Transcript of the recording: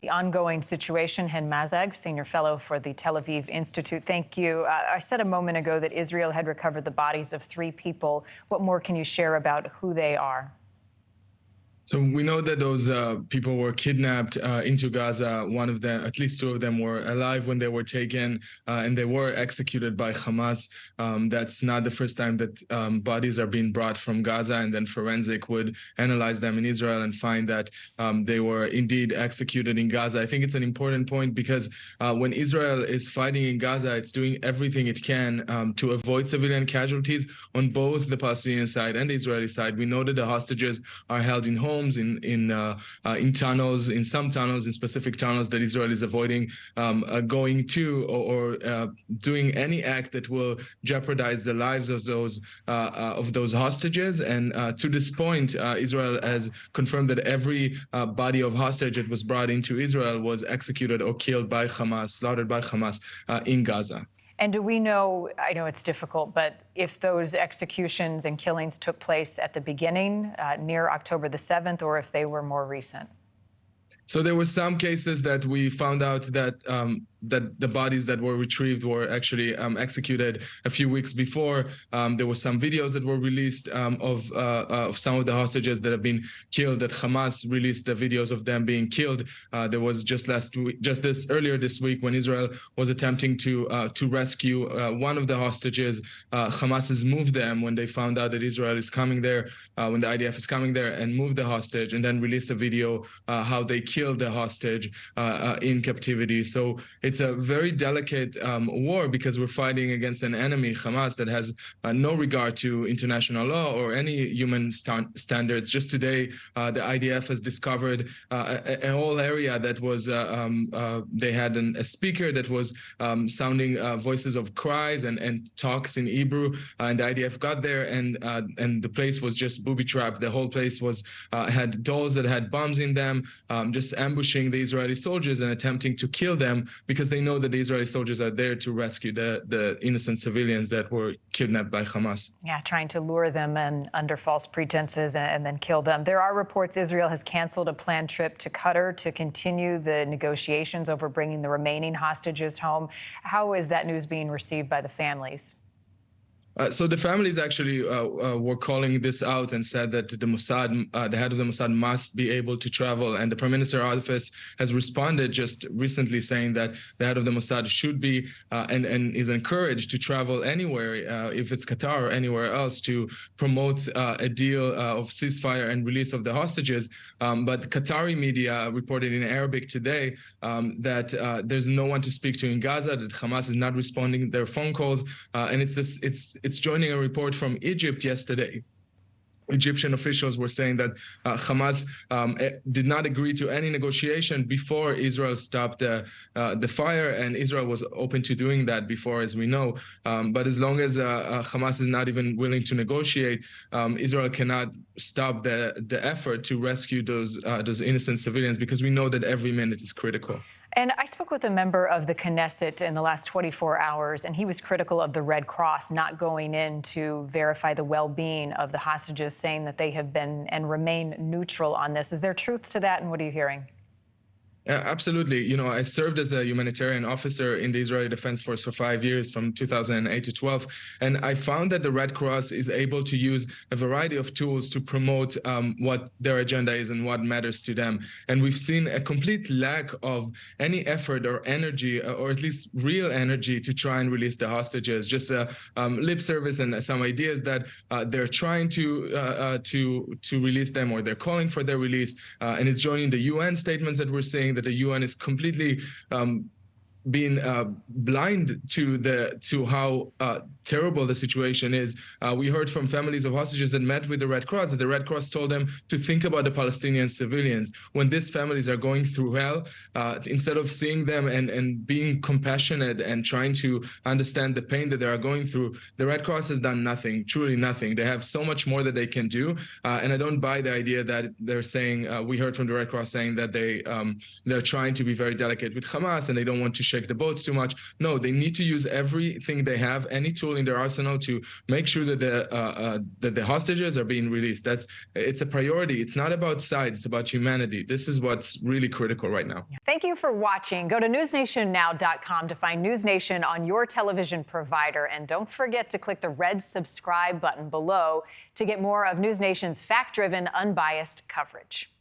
the ongoing situation. Hen Mazzig, senior fellow for the Tel Aviv Institute. Thank you. I said a moment ago that Israel had recovered the bodies of 3 people. What more can you share about who they are? So we know that those people were kidnapped into Gaza. One of them, at least 2 of them, were alive when they were taken, and they were executed by Hamas. That's not the first time that bodies are being brought from Gaza, and then forensic would analyze them in Israel and find that they were indeed executed in Gaza. I think it's an important point because when Israel is fighting in Gaza, it's doing everything it can to avoid civilian casualties on both the Palestinian side and the Israeli side. We know that the hostages are held in homes, in tunnels, in some tunnels, in specific tunnels that Israel is avoiding going to, or doing any act that will jeopardize the lives of those hostages. And to this point, Israel has confirmed that every body of hostage that was brought into Israel was executed or killed by Hamas, slaughtered by Hamas in Gaza. And do we know, I know it's difficult, but if those executions and killings took place at the beginning, near October the 7th, or if they were more recent? So there were some cases that we found out that that the bodies that were retrieved were actually executed a few weeks before. There were some videos that were released of some of the hostages that have been killed, that Hamas released the videos of them being killed. There was just earlier this week, when Israel was attempting to rescue one of the hostages. Hamas has moved them when they found out that Israel is coming there, when the IDF is coming there, and moved the hostage, and then released a video how they killed the hostage in captivity. So it's a very delicate war, because we're fighting against an enemy, Hamas, that has no regard to international law or any human standards. Just today, the IDF has discovered a whole area that was, they had a speaker that was sounding voices of cries and talks in Hebrew, and the IDF got there, and the place was just booby-trapped. The whole place was had dolls that had bombs in them, just ambushing the Israeli soldiers and attempting to kill them, because they know that the Israeli soldiers are there to rescue the innocent civilians that were kidnapped by Hamas. Yeah, trying to lure them in under false pretenses and then kill them. There are reports Israel has canceled a planned trip to Qatar to continue the negotiations over bringing the remaining hostages home. How is that news being received by the families? So the families actually were calling this out and said that the Mossad, the head of the Mossad, must be able to travel. And the Prime Minister's office has responded just recently, saying that the head of the Mossad should be and is encouraged to travel anywhere, if it's Qatar or anywhere else, to promote a deal of ceasefire and release of the hostages. But Qatari media reported in Arabic today that there's no one to speak to in Gaza, that Hamas is not responding to their phone calls, and it's joining a report from Egypt yesterday. Egyptian officials were saying that Hamas did not agree to any negotiation before Israel stopped the fire, and Israel was open to doing that before, as we know. But as long as Hamas is not even willing to negotiate, Israel cannot stop the effort to rescue those innocent civilians, because we know that every minute is critical. And I spoke with a member of the Knesset in the last 24 hours, and he was critical of the Red Cross not going in to verify the well-being of the hostages, saying that they have been and remain neutral on this. Is there truth to that, and what are you hearing? Absolutely. You know, I served as a humanitarian officer in the Israeli Defense Force for 5 years, from 2008 to 12. And I found that the Red Cross is able to use a variety of tools to promote what their agenda is and what matters to them. And we've seen a complete lack of any effort or energy, or at least real energy, to try and release the hostages. Just lip service and some ideas that they're trying to release them, or they're calling for their release. And it's joining the UN statements that we're seeing, that the UN is completely being blind to how terrible the situation is. We heard from families of hostages that met with the Red Cross, that the Red Cross told them to think about the Palestinian civilians. When these families are going through hell, instead of seeing them and being compassionate and trying to understand the pain that they are going through, the Red Cross has done nothing, truly nothing. They have so much more that they can do. And I don't buy the idea that they're saying, we heard from the Red Cross saying that they're trying to be very delicate with Hamas and they don't want to shake the boat too much. No, they need to use everything they have, any tool tool in their arsenal to make sure that the hostages are being released. It's a priority. It's not about sides. It's about humanity. This is what's really critical right now. Thank you for watching. Go to newsnationnow.com to find NewsNation on your television provider. And don't forget to click the red subscribe button below to get more of NewsNation's fact-driven, unbiased coverage.